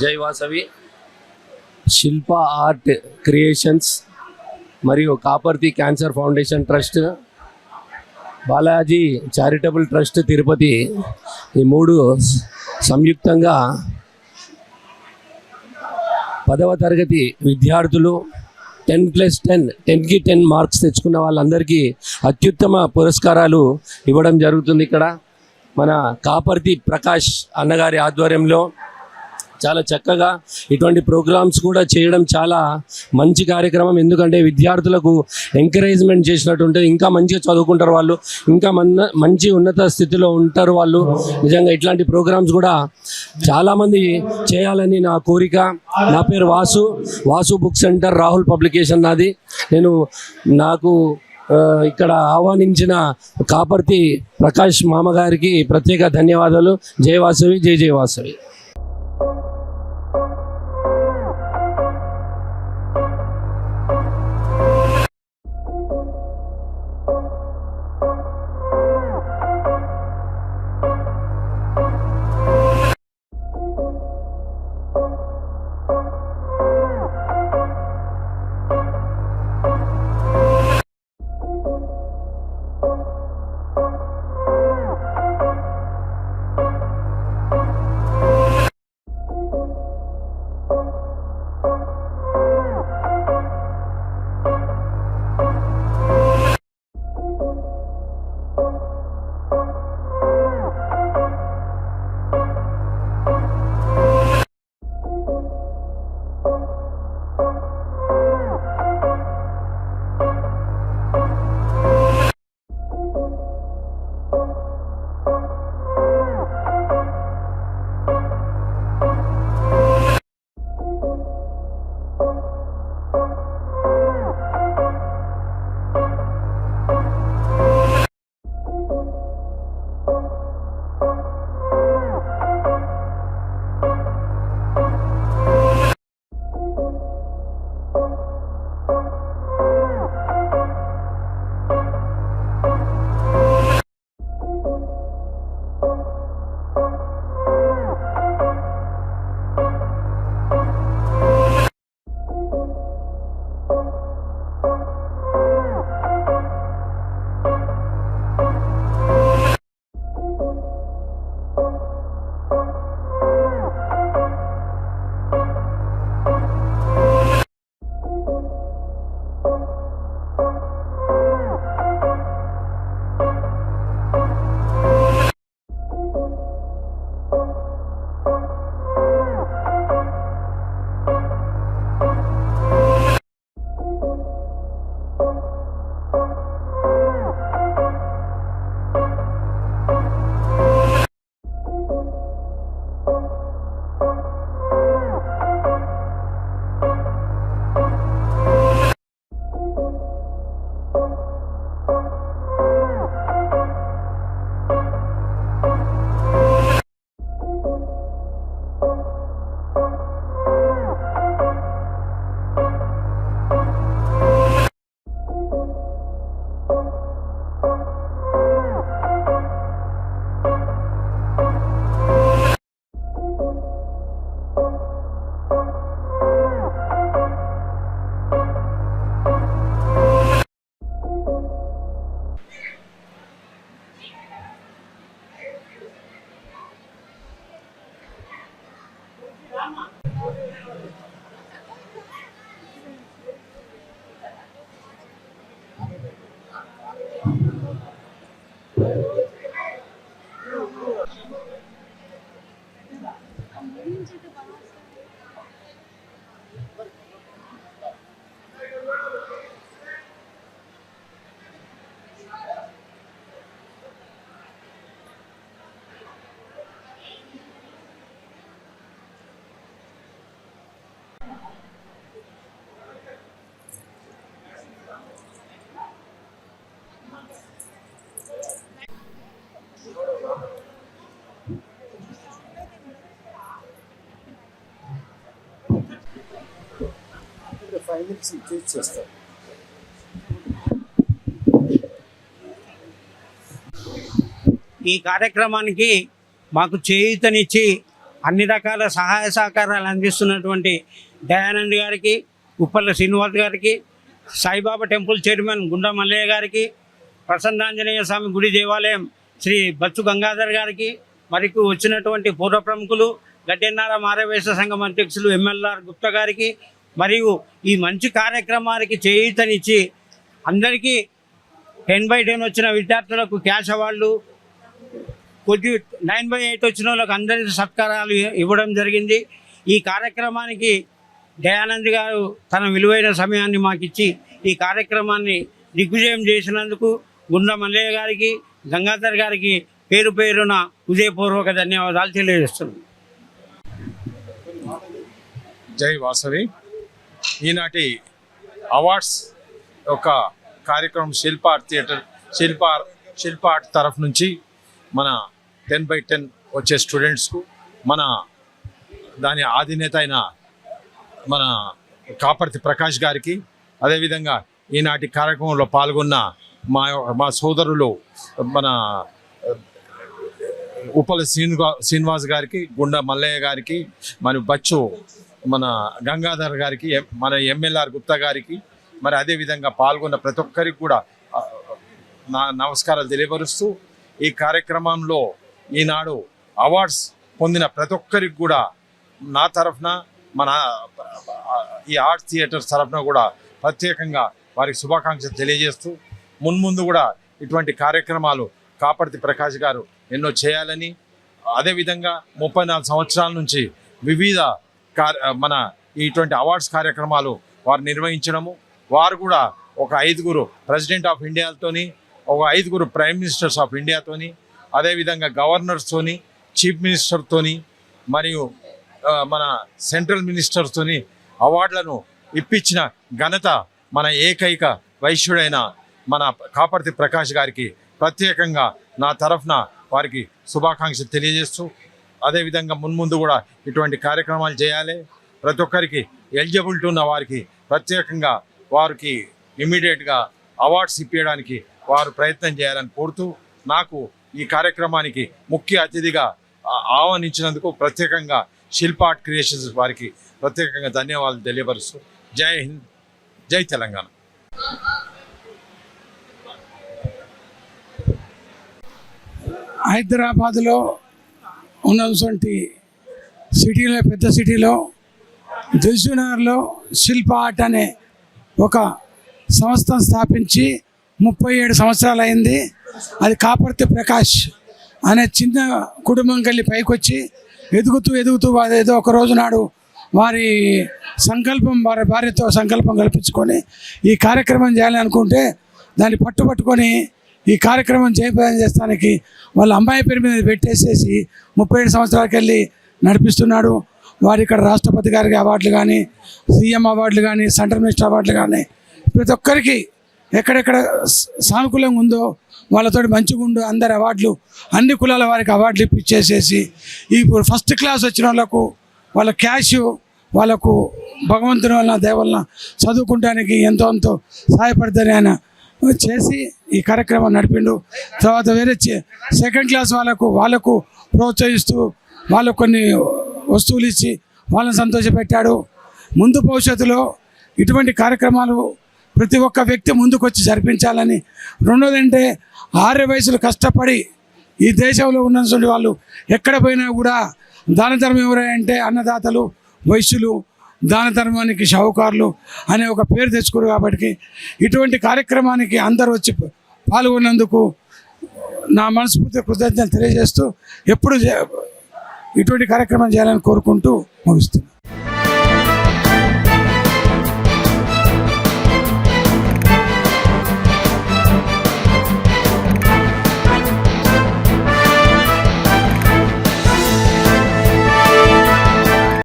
జై వాసవి శిల్ప ఆర్ట్ క్రియేషన్స్ మరియు Kaparthi cancer foundation trust, Balaji charitable trust Tirupati, ఈ మూడు సంయుక్తంగా 10వ తరగతి విద్యార్థులు 10+10 10కి 10 మార్క్స్ తెచ్చుకున్న వాళ్ళందరికీ అత్యుత్తమ పురస్కారాలు ఇవ్వడం జరుగుతుంది. ఇక్కడ మన కాపర్తి ప్రకాష్ అన్నగారి ఆధ్వర్యంలో చాలా చక్కగా ఇటువంటి ప్రోగ్రామ్స్ కూడా చేయడం చాలా మంచి కార్యక్రమం. ఎందుకంటే విద్యార్థులకు ఎంకరేజ్మెంట్ చేసినట్టు ఉంటుంది, ఇంకా మంచిగా చదువుకుంటారు వాళ్ళు, ఇంకా మంచి ఉన్నత స్థితిలో ఉంటారు వాళ్ళు. నిజంగా ఇట్లాంటి ప్రోగ్రామ్స్ కూడా చాలామంది చేయాలని నా కోరిక. నా పేరు Vasu book centre, Rahul publication నాది. నాకు ఇక్కడ ఆహ్వానించిన కాపర్తి ప్రకాష్ మామగారికి ప్రత్యేక ధన్యవాదాలు. జై వాసవి, జై జై వాసవి. 5 minutes ఇచ్చేసి చేస్తారు. ఈ కార్యక్రమానికి మాకు చేయూతనిచ్చి అన్ని రకాల సహాయ సహకారాలు అందిస్తున్నటువంటి దయానంద్ గారికి, ఉప్పల్ల శ్రీనివాస్ గారికి, సాయిబాబా టెంపుల్ చైర్మన్ గుండా మల్లయ్య గారికి, ప్రసన్నాంజనేయ స్వామి గుడి దేవాలయం శ్రీ బచ్చు గంగాధర్ గారికి, మరియు వచ్చినటువంటి పూర్వ ప్రముఖులు గడ్డెన్నార మారవేశ సంఘం అధ్యక్షులు MLR గుప్తా గారికి, మరియు ఈ మంచి కార్యక్రమానికి చేయూతనిచ్చి అందరికీ 10/10 వచ్చిన విద్యార్థులకు క్యాష్ అవార్డులు, కొద్ది 9/8 వచ్చిన వాళ్ళకి అందరికీ సత్కారాలు ఇవ్వడం జరిగింది. ఈ కార్యక్రమానికి దయానంద్ గారు తన విలువైన సమయాన్ని మాకు ఇచ్చి ఈ కార్యక్రమాన్ని దిగ్విజయం చేసినందుకు గుండా మల్లయ్య గారికి, గంగాధర్ గారికి పేరు పేరున హృదయపూర్వక ధన్యవాదాలు తెలియజేస్తున్నాను. జై వాసవి. ఈనాటి అవార్డ్స్ ఒక కార్యక్రమం శిల్ప ఆర్ట్ థియేటర్ శిల్ప ఆర్ట్ తరఫు నుంచి మన 10/10 వచ్చే స్టూడెంట్స్కు మన దాని అధినేత అయిన మన కాపర్తి ప్రకాష్ గారికి, అదేవిధంగా ఈనాటి కార్యక్రమంలో పాల్గొన్న మా సోదరులు మన ఉప్పల శ్రీనివాస్ గారికి, గుండా మల్లయ్య గారికి, మరి బచ్చు మన గంగాధర్ గారికి, మన MLR గుప్తా గారికి, మరి అదేవిధంగా పాల్గొన్న ప్రతి ఒక్కరికి కూడా నా నమస్కారాలు తెలియపరుస్తూ ఈ కార్యక్రమంలో ఈనాడు అవార్డ్స్ పొందిన ప్రతి ఒక్కరికి కూడా నా తరఫున మన ఈ ఆర్ట్ థియేటర్స్ తరఫున కూడా ప్రత్యేకంగా వారికి శుభాకాంక్షలు తెలియజేస్తూ మున్ముందు కూడా ఇటువంటి కార్యక్రమాలు కాపర్తి ప్రకాష్ గారు ఎన్నో చేయాలని, అదేవిధంగా 34 సంవత్సరాల నుంచి వివిధ మన ఇటువంటి అవార్డ్స్ కార్యక్రమాలు వారు నిర్వహించడము, వారు కూడా ఒక 5 ప్రెసిడెంట్ ఆఫ్ ఇండియాతోని, ఒక 5 ప్రైమ్ మినిస్టర్స్ ఆఫ్ ఇండియాతోని, అదేవిధంగా గవర్నర్స్తోని, చీఫ్ మినిస్టర్తోని, మరియు మన సెంట్రల్ మినిస్టర్స్తోని అవార్డులను ఇప్పించిన ఘనత మన ఏకైక వైశ్యుడైన మన కాపర్తి ప్రకాష్ గారికి ప్రత్యేకంగా నా తరఫున వారికి శుభాకాంక్షలు తెలియజేస్తూ, అదేవిధంగా మున్ముందు కూడా ఇటువంటి కార్యక్రమాలు చేయాలి. ప్రతి ఒక్కరికి ఎలిజిబిలిటీ ఉన్న వారికి ప్రత్యేకంగా వారికి ఇమీడియట్గా అవార్డ్స్ ఇప్పించడానికి వారు ప్రయత్నం చేయాలని కోరుతూ, నాకు ఈ కార్యక్రమానికి ముఖ్య అతిథిగా ఆహ్వానించినందుకు ప్రత్యేకంగా శిల్ప ఆర్ట్ క్రియేషన్స్ వారికి ప్రత్యేకంగా ధన్యవాదాలు తెలియపరుస్తూ జై హింద్, జై తెలంగాణ. హైదరాబాద్లో ఉన్నటువంటి సిటీలో, పెద్ద సిటీలో దిల్సుఖ్నగర్లో శిల్ప ఆర్ట్ అనే ఒక సంస్థను స్థాపించి 37 సంవత్సరాలు అయింది. అది కాపర్తి ప్రకాష్ అనే చిన్న కుటుంబం కలిసి పైకొచ్చి ఎదుగుతూ ఏదో ఒక రోజు నాడు వారి సంకల్పం, వారి భార్యతో సంకల్పం కల్పించుకొని ఈ కార్యక్రమం చేయాలని అనుకుంటే దాన్ని పట్టుకొని ఈ కార్యక్రమం జయప్రదం చేస్తానికి వాళ్ళ అమ్మాయి పేరు మీద పెట్టేసేసి 37 సంవత్సరాలకి వెళ్ళి నడిపిస్తున్నాడు. వారు ఇక్కడ రాష్ట్రపతి గారికి అవార్డులు కానీ, CM అవార్డులు కానీ, సెంట్రల్ మినిస్టర్ అవార్డులు కానీ ప్రతి ఒక్కరికి ఎక్కడెక్కడ సానుకూలంగా ఉందో వాళ్ళతో మంచిగా ఉండు అందరి అవార్డులు, అన్ని కులాల వారికి అవార్డులు ఇప్పించేసేసి ఇప్పుడు ఫస్ట్ క్లాస్ వచ్చిన వాళ్ళకు వాళ్ళ క్యాష్, వాళ్ళకు భగవంతుని వలన దయవలన చదువుకుంటానికి ఎంతో సహాయపడతారని ఆయన చేసి ఈ కార్యక్రమం నడిపిండు. తర్వాత వేరే సెకండ్ క్లాస్ వాళ్ళకు ప్రోత్సహిస్తూ వాళ్ళకు కొన్ని వస్తువులు ఇచ్చి వాళ్ళని సంతోషపెట్టాడు. ముందు భవిష్యత్తులో ఇటువంటి కార్యక్రమాలు ప్రతి ఒక్క వ్యక్తి ముందుకు వచ్చి జరిపించాలని. రెండోదంటే 6 వయసులు కష్టపడి ఈ దేశంలో ఉన్నటువంటి వాళ్ళు ఎక్కడ పోయినా కూడా దాన ధర్మం ఎవరంటే అన్నదాతలు, వైశ్యులు, దాన ధర్మానికి షావుకారులు అనే ఒక పేరు తెచ్చుకోరు. కాబట్టి ఇటువంటి కార్యక్రమానికి అందరూ వచ్చి పాల్గొన్నందుకు నా మనస్ఫూర్తి కృతజ్ఞతలు తెలియజేస్తూ ఎప్పుడు ఇటువంటి కార్యక్రమం చేయాలని కోరుకుంటూ ముగిస్తున్నాను.